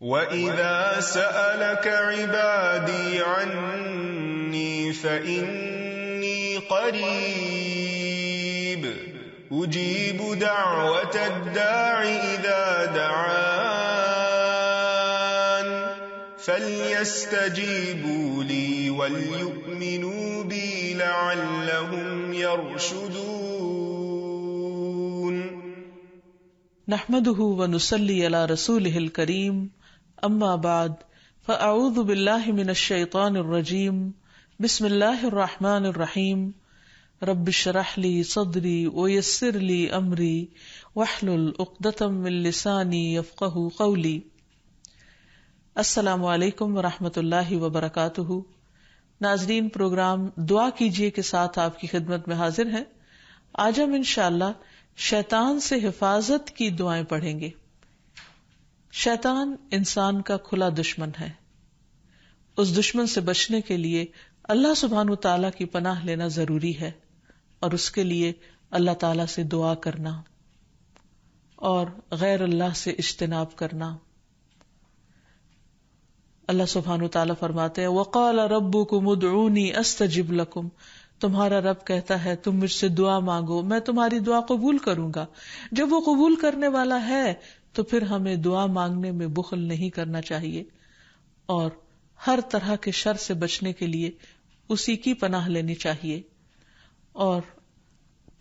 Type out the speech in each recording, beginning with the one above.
وَإِذَا سَأَلَكَ عِبَادِي عَنِّي فَإِنِّي قَرِيبٌ أُجِيبُ دَعْوَةَ الدَّاعِ إِذَا دَعَانِ فَلْيَسْتَجِيبُوا لِي وَلْيُؤْمِنُوا بِي لَعَلَّهُمْ يَرْشُدُونَ نحمده ونصلي على رسوله الكريم اما بعد فاعوذ باللہ من الشیطان الرجیم بسم اللہ الرحمن الرحیم رب اشرح لی صدری ویسر لی امری واحلل عقدۃ من لسانی یفقہوا قولی. السلام علیکم ورحمۃ اللہ وبرکاتہ. ناظرین، پروگرام دعا کیجیے کے ساتھ آپ کی خدمت میں حاضر ہیں. آج ہم انشاءاللہ شیطان سے حفاظت کی دعائیں پڑھیں گے. شیطان انسان کا کھلا دشمن ہے. اس دشمن سے بچنے کے لیے اللہ سبحانہ وتعالی کی پناہ لینا ضروری ہے، اور اس کے لیے اللہ تعالی سے دعا کرنا اور غیر اللہ سے اجتناب کرنا. اللہ سبحانہ وتعالی فرماتے ہیں وَقَالَ رَبُّكُمُ ادْعُونِي أَسْتَجِبْ لَكُمْ. تمہارا رب کہتا ہے تم مجھ سے دعا مانگو، میں تمہاری دعا قبول کروں گا. جب وہ قبول کرنے والا ہے تو پھر ہمیں دعا مانگنے میں بخل نہیں کرنا چاہیے، اور ہر طرح کے شر سے بچنے کے لیے اسی کی پناہ لینی چاہیے، اور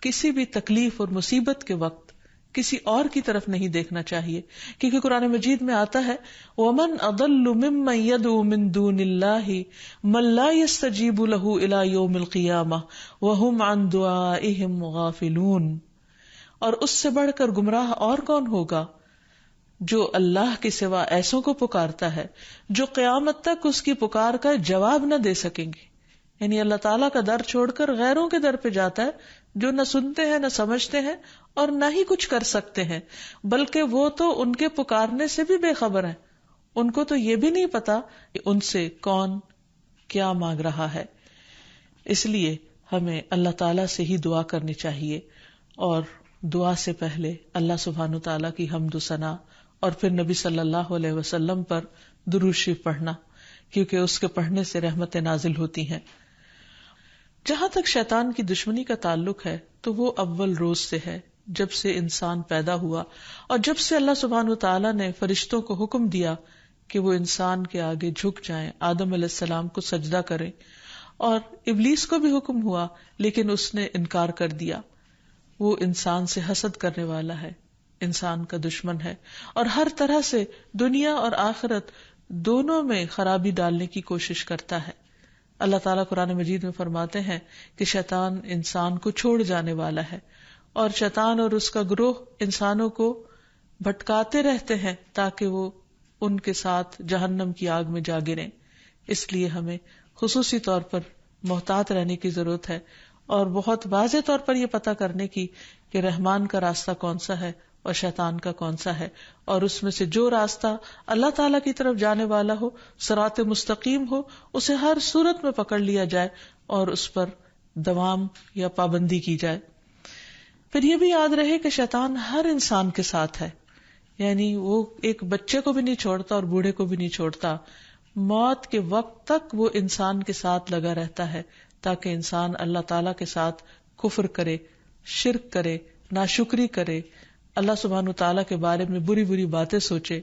کسی بھی تکلیف اور مصیبت کے وقت کسی اور کی طرف نہیں دیکھنا چاہیے، کیونکہ قرآن مجید میں آتا ہے وَمَنْ أَضَلُّ مِمَّنْ يَدْعُو مِن دُونِ اللَّهِ مَن لَا يَسْتَجِيبُ لَهُ إِلَى يَوْمِ الْقِيَامَةِ وَهُمْ عَن دُعَائِهِمْ غَافِلُونَ. اور اس سے بڑھ کر گمراہ اور کون ہوگا جو اللہ کے سوا ایسوں کو پکارتا ہے جو قیامت تک اس کی پکار کا جواب نہ دے سکیں گے. یعنی اللہ تعالیٰ کا در چھوڑ کر غیروں کے در پہ جاتا ہے جو نہ سنتے ہیں نہ سمجھتے ہیں اور نہ ہی کچھ کر سکتے ہیں، بلکہ وہ تو ان کے پکارنے سے بھی بے خبر ہیں. ان کو تو یہ بھی نہیں پتا کہ ان سے کون کیا مانگ رہا ہے. اس لیے ہمیں اللہ تعالیٰ سے ہی دعا کرنی چاہیے، اور دعا سے پہلے اللہ سبحانہ تعالیٰ کی حمد و ثنا اور پھر نبی صلی اللہ علیہ وسلم پر درود شریف پڑھنا، کیونکہ اس کے پڑھنے سے رحمتیں نازل ہوتی ہیں. جہاں تک شیطان کی دشمنی کا تعلق ہے تو وہ اول روز سے ہے، جب سے انسان پیدا ہوا، اور جب سے اللہ سبحانہ وتعالی نے فرشتوں کو حکم دیا کہ وہ انسان کے آگے جھک جائیں، آدم علیہ السلام کو سجدہ کریں، اور ابلیس کو بھی حکم ہوا لیکن اس نے انکار کر دیا. وہ انسان سے حسد کرنے والا ہے، انسان کا دشمن ہے، اور ہر طرح سے دنیا اور آخرت دونوں میں خرابی ڈالنے کی کوشش کرتا ہے. اللہ تعالیٰ قرآن مجید میں فرماتے ہیں کہ شیطان انسان کو چھوڑ جانے والا ہے، اور شیطان اور اس کا گروہ انسانوں کو بھٹکاتے رہتے ہیں تاکہ وہ ان کے ساتھ جہنم کی آگ میں جا گریں. اس لیے ہمیں خصوصی طور پر محتاط رہنے کی ضرورت ہے، اور بہت واضح طور پر یہ پتہ کرنے کی کہ رحمان کا راستہ کون سا ہے اور شیطان کا کون سا ہے، اور اس میں سے جو راستہ اللہ تعالیٰ کی طرف جانے والا ہو، صراط مستقیم ہو، اسے ہر صورت میں پکڑ لیا جائے اور اس پر دوام یا پابندی کی جائے. پھر یہ بھی یاد رہے کہ شیطان ہر انسان کے ساتھ ہے، یعنی وہ ایک بچے کو بھی نہیں چھوڑتا اور بوڑھے کو بھی نہیں چھوڑتا. موت کے وقت تک وہ انسان کے ساتھ لگا رہتا ہے تاکہ انسان اللہ تعالیٰ کے ساتھ کفر کرے، شرک کرے، ناشکری کرے، اللہ سبحانہ تعالیٰ کے بارے میں بری بری باتیں سوچے.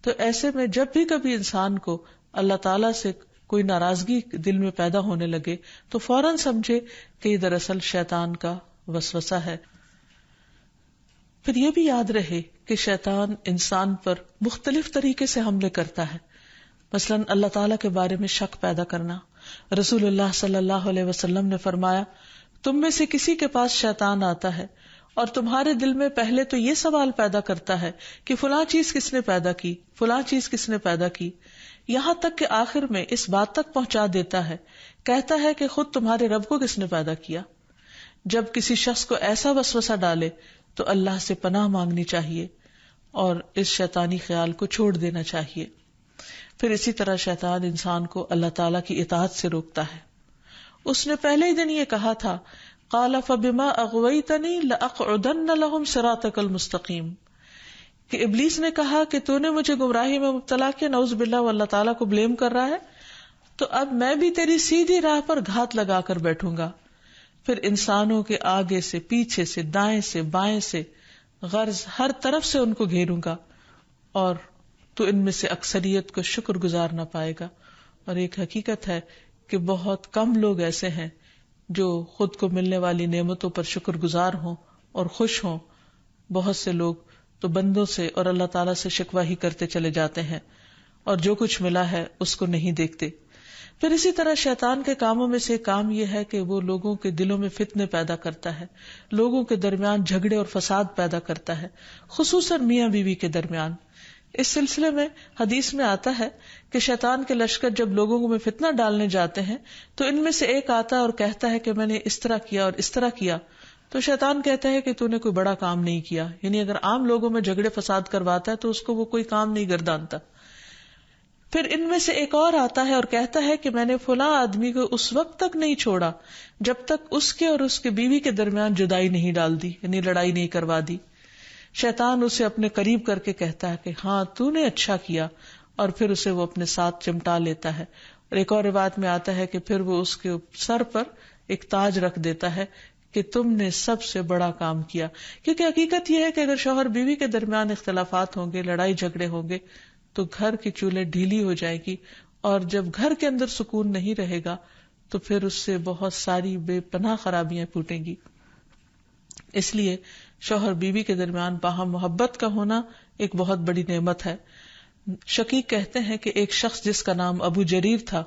تو ایسے میں جب بھی کبھی انسان کو اللہ تعالیٰ سے کوئی ناراضگی دل میں پیدا ہونے لگے تو فوراً سمجھے کہ یہ دراصل شیطان کا وسوسہ ہے. پھر یہ بھی یاد رہے کہ شیطان انسان پر مختلف طریقے سے حملے کرتا ہے. مثلاً اللہ تعالیٰ کے بارے میں شک پیدا کرنا. رسول اللہ صلی اللہ علیہ وسلم نے فرمایا تم میں سے کسی کے پاس شیطان آتا ہے اور تمہارے دل میں پہلے تو یہ سوال پیدا کرتا ہے کہ فلاں چیز کس نے پیدا کی، فلاں چیز کس نے پیدا کی، یہاں تک کہ آخر میں اس بات تک پہنچا دیتا ہے، کہتا ہے کہ خود تمہارے رب کو کس نے پیدا کیا. جب کسی شخص کو ایسا وسوسہ ڈالے تو اللہ سے پناہ مانگنی چاہیے اور اس شیطانی خیال کو چھوڑ دینا چاہیے. پھر اسی طرح شیطان انسان کو اللہ تعالیٰ کی اطاعت سے روکتا ہے. اس نے پہلے ہی دن یہ کہا تھا قال فبما اغویتنی لاقعدن لهم صراطک المستقیم، کہ ابلیس نے کہا کہ تو نے مجھے گمراہی میں مبتلا کیا، نعوذ باللہ، وہ اللہ تعالیٰ کو بلیم کر رہا ہے، تو اب میں بھی تیری سیدھی راہ پر گھات لگا کر بیٹھوں گا، پھر انسانوں کے آگے سے، پیچھے سے، دائیں سے، بائیں سے، غرض ہر طرف سے ان کو گھیروں گا، اور تو ان میں سے اکثریت کو شکر گزار نہ پائے گا۔ اور ایک حقیقت ہے کہ بہت کم لوگ ایسے ہیں جو خود کو ملنے والی نعمتوں پر شکر گزار ہوں اور خوش ہوں۔ بہت سے لوگ تو بندوں سے اور اللہ تعالیٰ سے شکوہ ہی کرتے چلے جاتے ہیں، اور جو کچھ ملا ہے اس کو نہیں دیکھتے۔ پھر اسی طرح شیطان کے کاموں میں سے کام یہ ہے کہ وہ لوگوں کے دلوں میں فتنے پیدا کرتا ہے، لوگوں کے درمیان جھگڑے اور فساد پیدا کرتا ہے، خصوصاً میاں بیوی کے درمیان۔ اس سلسلے میں حدیث میں آتا ہے کہ شیطان کے لشکر جب لوگوں میں فتنہ ڈالنے جاتے ہیں تو ان میں سے ایک آتا ہے اور کہتا ہے کہ میں نے اس طرح کیا اور اس طرح کیا، تو شیطان کہتا ہے کہ تو نے کوئی بڑا کام نہیں کیا، یعنی اگر عام لوگوں میں جھگڑے فساد کرواتا ہے تو اس کو وہ کوئی کام نہیں گردانتا۔ پھر ان میں سے ایک اور آتا ہے اور کہتا ہے کہ میں نے فلاں آدمی کو اس وقت تک نہیں چھوڑا جب تک اس کے اور اس کے بیوی کے درمیان جدائی نہیں ڈال دی، یعنی لڑائی نہیں کروا دی۔ شیطان اسے اپنے قریب کر کے کہتا ہے کہ ہاں تو نے اچھا کیا، اور پھر اسے وہ اپنے ساتھ چمٹا لیتا ہے۔ اور ایک اور روایت میں آتا ہے کہ پھر وہ اس کے سر پر ایک تاج رکھ دیتا ہے کہ تم نے سب سے بڑا کام کیا، کیونکہ حقیقت یہ ہے کہ اگر شوہر بیوی کے درمیان اختلافات ہوں گے، لڑائی جھگڑے ہوں گے، تو گھر کی چولہے ڈھیلی ہو جائے گی، اور جب گھر کے اندر سکون نہیں رہے گا تو پھر اس سے بہت ساری بے پناہ خرابیاں پھوٹیں گی۔ اس لیے شوہر بیوی کے درمیان باہم محبت کا ہونا ایک بہت بڑی نعمت ہے۔ شقیق کہتے ہیں کہ ایک شخص جس کا نام ابو جریر تھا،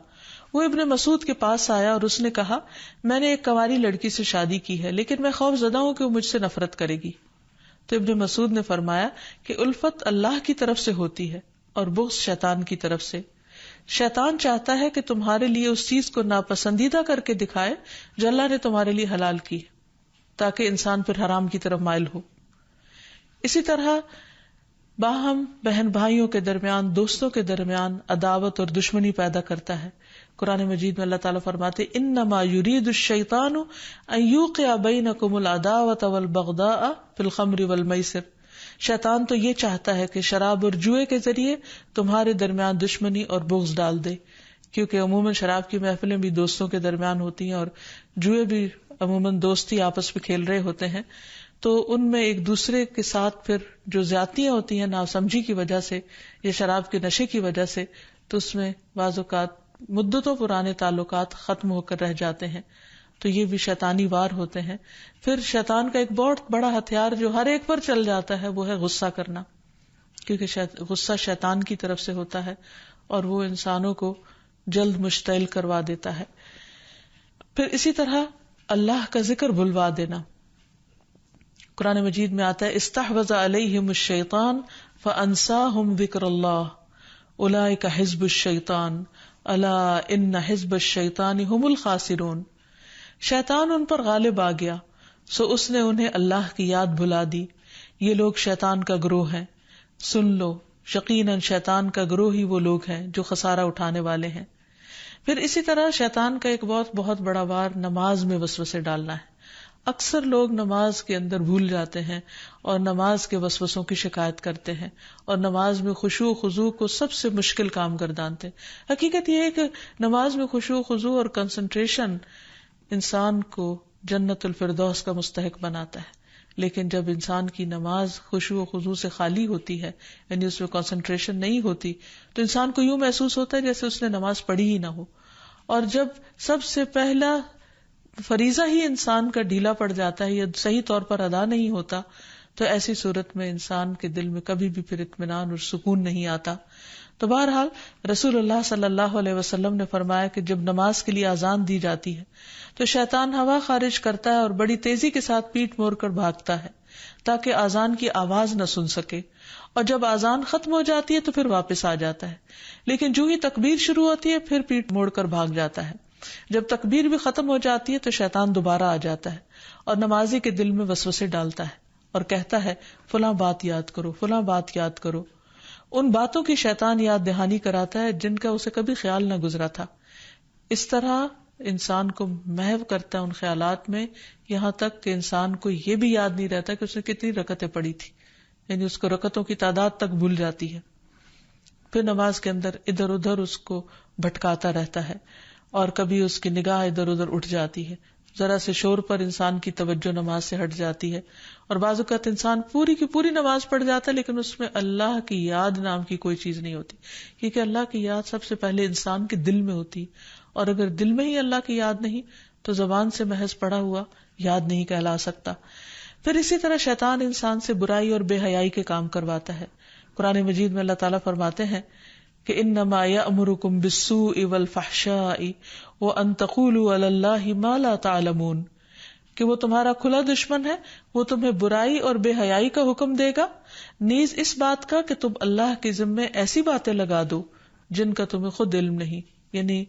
وہ ابن مسعود کے پاس آیا اور اس نے کہا، میں نے ایک کنواری لڑکی سے شادی کی ہے، لیکن میں خوف زدہ ہوں کہ وہ مجھ سے نفرت کرے گی۔ تو ابن مسعود نے فرمایا کہ الفت اللہ کی طرف سے ہوتی ہے اور بغض شیطان کی طرف سے۔ شیطان چاہتا ہے کہ تمہارے لیے اس چیز کو ناپسندیدہ کر کے دکھائے جو اللہ نے تمہارے لیے حلال کی، تاکہ انسان پھر حرام کی طرف مائل ہو۔ اسی طرح باہم بہن بھائیوں کے درمیان، دوستوں کے درمیان عداوت اور دشمنی پیدا کرتا ہے۔ قرآن مجید میں اللہ تعالیٰ فرماتے انما یرید الشیطان ان یوقع بینکم العداوۃ والبغضاء فی الخمر والمیسر، شیطان تو یہ چاہتا ہے کہ شراب اور جوئے کے ذریعے تمہارے درمیان دشمنی اور بغض ڈال دے، کیونکہ عموماً شراب کی محفلیں بھی دوستوں کے درمیان ہوتی ہیں، اور جوئے بھی عموماً دوستی آپس میں کھیل رہے ہوتے ہیں، تو ان میں ایک دوسرے کے ساتھ پھر جو زیادتیاں ہوتی ہیں ناسمجھی کی وجہ سے یا شراب کے نشے کی وجہ سے، تو اس میں بعض اوقات مدتوں پرانے تعلقات ختم ہو کر رہ جاتے ہیں، تو یہ بھی شیطانی وار ہوتے ہیں۔ پھر شیطان کا ایک بہت بڑا ہتھیار جو ہر ایک پر چل جاتا ہے وہ ہے غصہ کرنا، کیونکہ غصہ شیطان کی طرف سے ہوتا ہے اور وہ انسانوں کو جلد مشتعل کروا دیتا ہے۔ پھر اسی طرح اللہ کا ذکر بھلوا دینا، قرآن مجید میں آتا ہے استحوذ علیہم الشیطان فانساہم ذکر اللہ اولئک حزب الشیطان الا ان حزب الشیطان هم الخاسرون، شیطان ان پر غالب آ گیا سو اس نے انہیں اللہ کی یاد بھلا دی، یہ لوگ شیطان کا گروہ ہیں، سن لو یقیناً شیطان کا گروہ ہی وہ لوگ ہیں جو خسارہ اٹھانے والے ہیں۔ پھر اسی طرح شیطان کا ایک بہت بڑا وار نماز میں وسوسے ڈالنا ہے۔ اکثر لوگ نماز کے اندر بھول جاتے ہیں اور نماز کے وسوسوں کی شکایت کرتے ہیں، اور نماز میں خشوع و خضوع کو سب سے مشکل کام گردانتے ہیں۔ حقیقت یہ ہے کہ نماز میں خشوع و خضوع اور کنسنٹریشن انسان کو جنت الفردوس کا مستحق بناتا ہے، لیکن جب انسان کی نماز خشوع و خضوع سے خالی ہوتی ہے، یعنی اس میں کنسنٹریشن نہیں ہوتی، تو انسان کو یوں محسوس ہوتا ہے جیسے اس نے نماز پڑھی ہی نہ ہو۔ اور جب سب سے پہلا فریضہ ہی انسان کا ڈھیلا پڑ جاتا ہے یا صحیح طور پر ادا نہیں ہوتا، تو ایسی صورت میں انسان کے دل میں کبھی بھی پھر اطمینان اور سکون نہیں آتا۔ تو بہرحال رسول اللہ صلی اللہ علیہ وسلم نے فرمایا کہ جب نماز کے لیے اذان دی جاتی ہے تو شیطان ہوا خارج کرتا ہے اور بڑی تیزی کے ساتھ پیٹ موڑ کر بھاگتا ہے تاکہ اذان کی آواز نہ سن سکے، اور جب اذان ختم ہو جاتی ہے تو پھر واپس آ جاتا ہے، لیکن جو ہی تکبیر شروع ہوتی ہے پھر پیٹ موڑ کر بھاگ جاتا ہے۔ جب تکبیر بھی ختم ہو جاتی ہے تو شیطان دوبارہ آ جاتا ہے اور نمازی کے دل میں وسوسے ڈالتا ہے اور کہتا ہے فلاں بات یاد کرو، فلاں بات یاد کرو۔ ان باتوں کی شیطان یاد دہانی کراتا ہے جن کا اسے کبھی خیال نہ گزرا تھا۔ اس طرح انسان کو محو کرتا ہے ان خیالات میں، یہاں تک کہ انسان کو یہ بھی یاد نہیں رہتا کہ اس نے کتنی رکعتیں پڑھی تھی، یعنی اس کو رکعتوں کی تعداد تک بھول جاتی ہے. پھر نماز کے اندر ادھر ادھر اس کو بھٹکاتا رہتا ہے اور کبھی اس کی نگاہ ادھر ادھر اٹھ جاتی ہے. ذرا سے شور پر انسان کی توجہ نماز سے ہٹ جاتی ہے اور بعض اوقات انسان پوری کی پوری نماز پڑھ جاتا ہے لیکن اس میں اللہ کی یاد نام کی کوئی چیز نہیں ہوتی, کیونکہ اللہ کی یاد سب سے پہلے انسان کے دل میں ہوتی, اور اگر دل میں ہی اللہ کی یاد نہیں تو زبان سے محض پڑھا ہوا یاد نہیں کہلا سکتا. پھر اسی طرح شیطان انسان سے برائی اور بے حیائی کے کام کرواتا ہے. قرآن مجید میں اللہ تعالیٰ فرماتے ہیں کہ انما یأمرکم بالسوء والفحشاء وان تقولوا علی اللہ ما لا تعلمون, کہ وہ تمہارا کھلا دشمن ہے, وہ تمہیں برائی اور بے حیائی کا حکم دے گا, نیز اس بات کا کہ تم اللہ کے ذمے ایسی باتیں لگا دو جن کا تمہیں خود علم نہیں, یعنی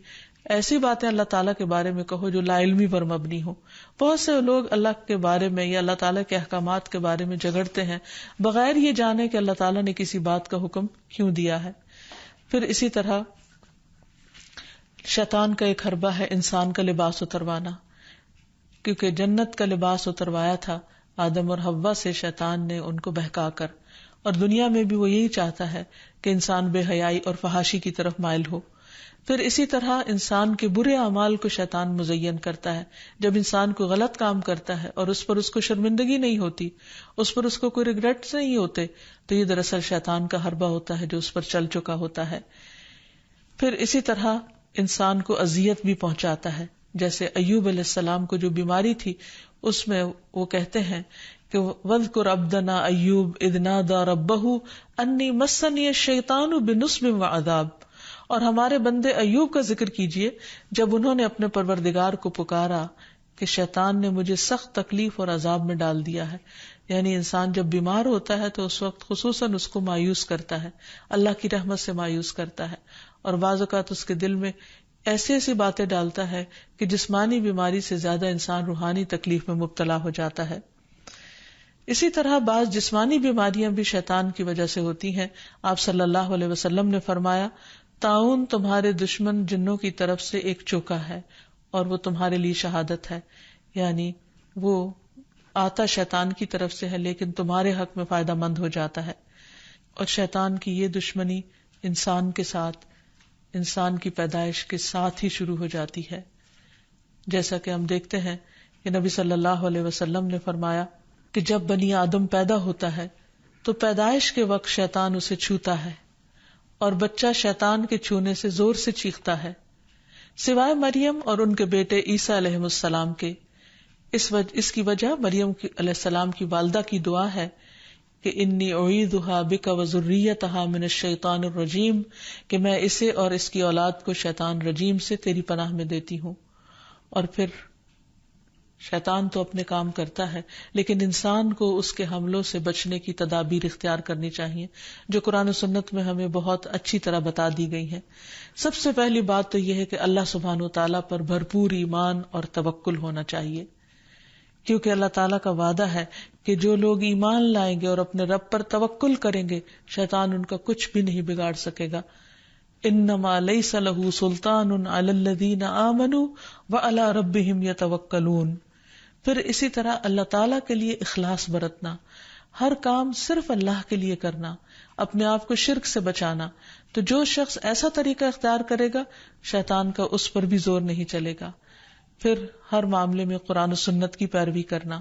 ایسی باتیں اللہ تعالیٰ کے بارے میں کہو جو لا علمی پر مبنی ہو. بہت سے لوگ اللہ کے بارے میں یا اللہ تعالیٰ کے احکامات کے بارے میں جھگڑتے ہیں بغیر یہ جانے کہ اللہ تعالیٰ نے کسی بات کا حکم کیوں دیا ہے. پھر اسی طرح شیطان کا ایک حربہ ہے انسان کا لباس اتروانا, کیونکہ جنت کا لباس اتروایا تھا آدم اور حوا سے شیطان نے ان کو بہکا کر, اور دنیا میں بھی وہ یہی چاہتا ہے کہ انسان بے حیائی اور فحاشی کی طرف مائل ہو. پھر اسی طرح انسان کے برے اعمال کو شیطان مزین کرتا ہے. جب انسان کو غلط کام کرتا ہے اور اس پر اس کو شرمندگی نہیں ہوتی, اس پر اس کو کوئی ریگریٹس نہیں ہوتے, تو یہ دراصل شیطان کا حربہ ہوتا ہے جو اس پر چل چکا ہوتا ہے. پھر اسی طرح انسان کو اذیت بھی پہنچاتا ہے, جیسے ایوب علیہ السلام کو جو بیماری تھی اس میں وہ کہتے ہیں کہ وَاذْكُرْ عَبْدَنَا ایوب اذ نادى رَبَّهُ انی مسنی الشیطان بنصب وعذاب, اور ہمارے بندے ایوب کا ذکر کیجئے جب انہوں نے اپنے پروردگار کو پکارا کہ شیطان نے مجھے سخت تکلیف اور عذاب میں ڈال دیا ہے. یعنی انسان جب بیمار ہوتا ہے تو اس وقت خصوصاً اس کو مایوس کرتا ہے, اللہ کی رحمت سے مایوس کرتا ہے, اور بعض اوقات اس کے دل میں ایسی ایسی باتیں ڈالتا ہے کہ جسمانی بیماری سے زیادہ انسان روحانی تکلیف میں مبتلا ہو جاتا ہے. اسی طرح بعض جسمانی بیماریاں بھی شیطان کی وجہ سے ہوتی ہیں. آپ صلی اللہ علیہ وسلم نے فرمایا طاعون تمہارے دشمن جنوں کی طرف سے ایک چوکا ہے اور وہ تمہارے لیے شہادت ہے, یعنی وہ آتا شیطان کی طرف سے ہے لیکن تمہارے حق میں فائدہ مند ہو جاتا ہے. اور شیطان کی یہ دشمنی انسان کے ساتھ, انسان کی پیدائش کے ساتھ ہی شروع ہو جاتی ہے. جیسا کہ ہم دیکھتے ہیں کہ نبی صلی اللہ علیہ وسلم نے فرمایا کہ جب بنی آدم پیدا ہوتا ہے تو پیدائش کے وقت شیطان اسے چھوتا ہے اور بچہ شیطان کے چھونے سے زور سے چیختا ہے, سوائے مریم اور ان کے بیٹے عیسیٰ علیہ السلام کے. اس کی وجہ مریم علیہ السلام کی والدہ کی دعا ہے کہ انی اعیذھا بک وذریتھا من الشیطان الرجیم, کہ میں اسے اور اس کی اولاد کو شیطان رجیم سے تیری پناہ میں دیتی ہوں. اور پھر شیطان تو اپنے کام کرتا ہے لیکن انسان کو اس کے حملوں سے بچنے کی تدابیر اختیار کرنی چاہیے جو قرآن و سنت میں ہمیں بہت اچھی طرح بتا دی گئی ہیں. سب سے پہلی بات تو یہ ہے کہ اللہ سبحانہ و تعالیٰ پر بھرپور ایمان اور توکل ہونا چاہیے, کیونکہ اللہ تعالیٰ کا وعدہ ہے کہ جو لوگ ایمان لائیں گے اور اپنے رب پر توکل کریں گے شیطان ان کا کچھ بھی نہیں بگاڑ سکے گا. انما لیس لہ سلطان علی الذین آمنوا وعلی ربہم یتوکلون. پھر اسی طرح اللہ تعالیٰ کے لیے اخلاص برتنا, ہر کام صرف اللہ کے لیے کرنا, اپنے آپ کو شرک سے بچانا. تو جو شخص ایسا طریقہ اختیار کرے گا شیطان کا اس پر بھی زور نہیں چلے گا. پھر ہر معاملے میں قرآن و سنت کی پیروی کرنا.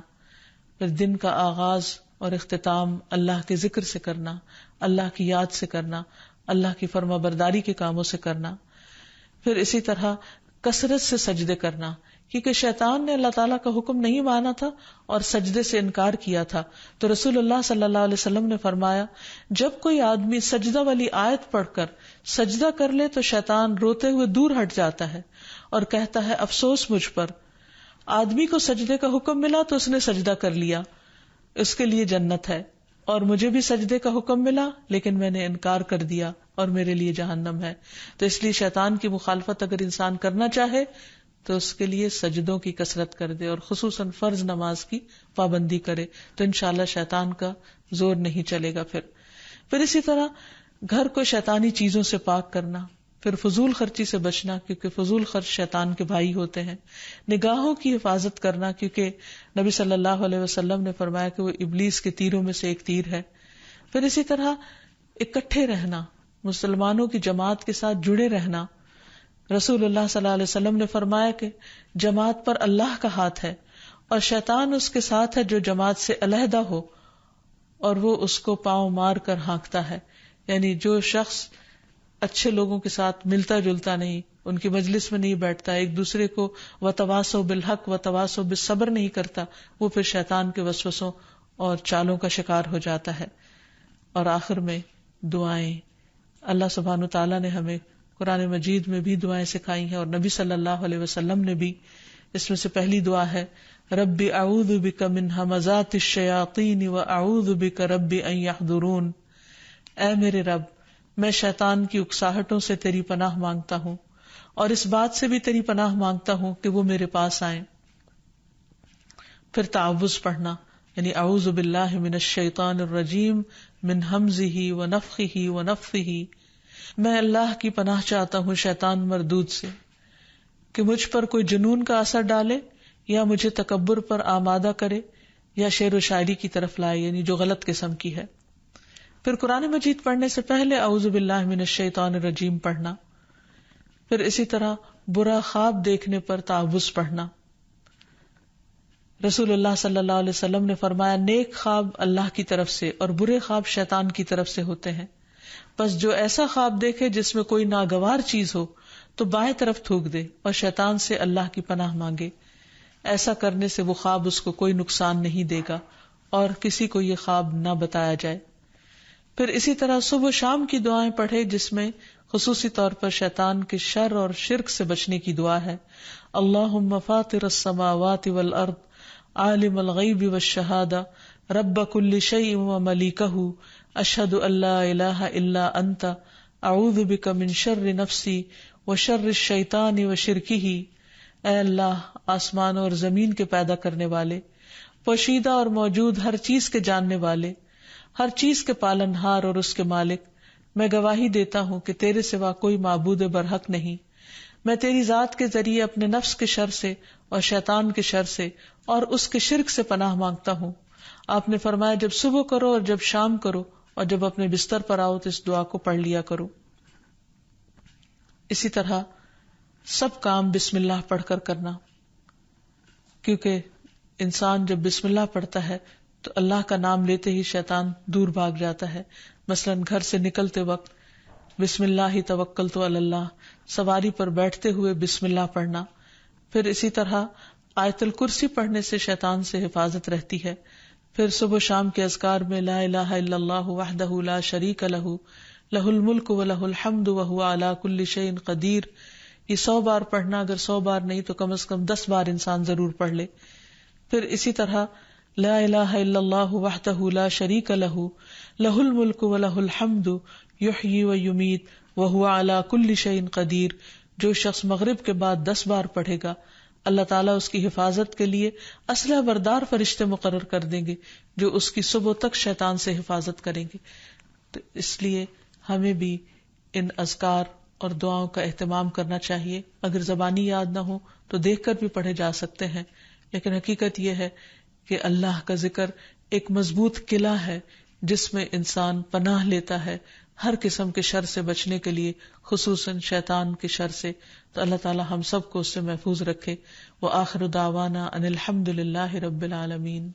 پھر دن کا آغاز اور اختتام اللہ کے ذکر سے کرنا, اللہ کی یاد سے کرنا, اللہ کی فرما برداری کے کاموں سے کرنا. پھر اسی طرح کثرت سے سجدے کرنا, کیونکہ شیطان نے اللہ تعالیٰ کا حکم نہیں مانا تھا اور سجدے سے انکار کیا تھا. تو رسول اللہ صلی اللہ علیہ وسلم نے فرمایا جب کوئی آدمی سجدہ والی آیت پڑھ کر سجدہ کر لے تو شیطان روتے ہوئے دور ہٹ جاتا ہے اور کہتا ہے افسوس مجھ پر. آدمی کو سجدے کا حکم ملا تو اس نے سجدہ کر لیا, اس کے لیے جنت ہے, اور مجھے بھی سجدے کا حکم ملا لیکن میں نے انکار کر دیا اور میرے لیے جہنم ہے. تو اس لیے شیطان کی مخالفت اگر انسان کرنا چاہے تو اس کے لیے سجدوں کی کثرت کر دے اور خصوصاً فرض نماز کی پابندی کرے, تو انشاءاللہ شیطان کا زور نہیں چلے گا. پھر اسی طرح گھر کو شیطانی چیزوں سے پاک کرنا. پھر فضول خرچی سے بچنا, کیونکہ فضول خرچ شیطان کے بھائی ہوتے ہیں. نگاہوں کی حفاظت کرنا, کیونکہ نبی صلی اللہ علیہ وسلم نے فرمایا کہ وہ ابلیس کے تیروں میں سے ایک تیر ہے. پھر اسی طرح اکٹھے رہنا، مسلمانوں کی جماعت کے ساتھ جڑے رہنا. رسول اللہ صلی اللہ علیہ وسلم نے فرمایا کہ جماعت پر اللہ کا ہاتھ ہے اور شیطان اس کے ساتھ ہے جو جماعت سے علیحدہ ہو اور وہ اس کو پاؤں مار کر ہانکتا ہے. یعنی جو شخص اچھے لوگوں کے ساتھ ملتا جلتا نہیں، ان کی مجلس میں نہیں بیٹھتا، ایک دوسرے کو وتواصوا بالحق وتواصوا بالصبر نہیں کرتا، وہ پھر شیطان کے وسوسوں اور چالوں کا شکار ہو جاتا ہے. اور آخر میں دعائیں. اللہ سبحانہ وتعالیٰ نے ہمیں قرآن مجید میں بھی دعائیں سکھائی ہیں اور نبی صلی اللہ علیہ وسلم نے بھی. اس میں سے پہلی دعا ہے رب اعوذ بک من ہمزات الشیاطین واعوذ بک رب ان یحضرون. اے میرے رب، میں شیطان کی اکساہٹوں سے تیری پناہ مانگتا ہوں اور اس بات سے بھی تیری پناہ مانگتا ہوں کہ وہ میرے پاس آئیں. پھر تعوذ پڑھنا، یعنی اعوذ باللہ من الشیطان الرجیم من ہمزہ ونفخہ ونفثہ. میں اللہ کی پناہ چاہتا ہوں شیطان مردود سے کہ مجھ پر کوئی جنون کا اثر ڈالے یا مجھے تکبر پر آمادہ کرے یا شعر و شاعری کی طرف لائے، یعنی جو غلط قسم کی ہے. پھر قرآن مجید پڑھنے سے پہلے اعوذ باللہ من الشیطان الرجیم پڑھنا. پھر اسی طرح برا خواب دیکھنے پر تعوذ پڑھنا. رسول اللہ صلی اللہ علیہ وسلم نے فرمایا نیک خواب اللہ کی طرف سے اور برے خواب شیطان کی طرف سے ہوتے ہیں. پس جو ایسا خواب دیکھے جس میں کوئی ناگوار چیز ہو تو بائیں طرف تھوک دے اور شیطان سے اللہ کی پناہ مانگے. ایسا کرنے سے وہ خواب اس کو کوئی نقصان نہیں دے گا اور کسی کو یہ خواب نہ بتایا جائے. پھر اسی طرح صبح و شام کی دعائیں پڑھے جس میں خصوصی طور پر شیطان کے شر اور شرک سے بچنے کی دعا ہے. اللہم فاطر السماوات والارض عالم الغیب والشہادہ رب کل شیء وملیکہ اشہد ان لا الہ الا انت اعوذ بک من شر نفسی وشر الشیطان وشرکہ. اے اللہ، آسمان اور زمین کے پیدا کرنے والے، پوشیدہ اور موجود ہر چیز کے جاننے والے، ہر چیز کے پالن ہار اور اس کے مالک، میں گواہی دیتا ہوں کہ تیرے سوا کوئی معبود برحق نہیں. میں تیری ذات کے ذریعے اپنے نفس کے شر سے اور شیطان کے شر سے اور اس کے شرک سے پناہ مانگتا ہوں. آپ نے فرمایا جب صبح کرو اور جب شام کرو اور جب اپنے بستر پر آؤ تو اس دعا کو پڑھ لیا کرو. اسی طرح سب کام بسم اللہ پڑھ کر کرنا، کیونکہ انسان جب بسم اللہ پڑھتا ہے تو اللہ کا نام لیتے ہی شیطان دور بھاگ جاتا ہے. مثلا گھر سے نکلتے وقت بسم اللہ توکلت علی اللہ، سواری پر بیٹھتے ہوئے بسم اللہ پڑھنا. پھر اسی طرح آیت الکرسی پڑھنے سے شیطان سے حفاظت رہتی ہے. پھر صبح و شام کے اذکار میں لا الہ الا اللہ وحدہ لا شریک لہ لہ الملک ولہ الحمد وہو علی کل شیء قدیر. یہ 100 بار پڑھنا، اگر 100 بار نہیں تو کم از کم 10 بار انسان ضرور پڑھ لے. پھر اسی طرح لا الہ الا اللہ وحدہ لا شریک لہ لہ الملک ولہ الحمد یحیی ویمیت وہو علی کل شیء قدیر. جو شخص مغرب کے بعد 10 بار پڑھے گا اللہ تعالیٰ اس کی حفاظت کے لیے اسلحہ بردار فرشتے مقرر کر دیں گے جو اس کی صبح تک شیطان سے حفاظت کریں گے. تو اس لیے ہمیں بھی ان اذکار اور دعاؤں کا اہتمام کرنا چاہیے. اگر زبانی یاد نہ ہو تو دیکھ کر بھی پڑھے جا سکتے ہیں، لیکن حقیقت یہ ہے کہ اللہ کا ذکر ایک مضبوط قلعہ ہے جس میں انسان پناہ لیتا ہے ہر قسم کے شر سے بچنے کے لیے، خصوصاً شیطان کے شر سے. تو اللہ تعالی ہم سب کو اس سے محفوظ رکھے. وآخر دعوانا ان الحمد للہ رب العالمین.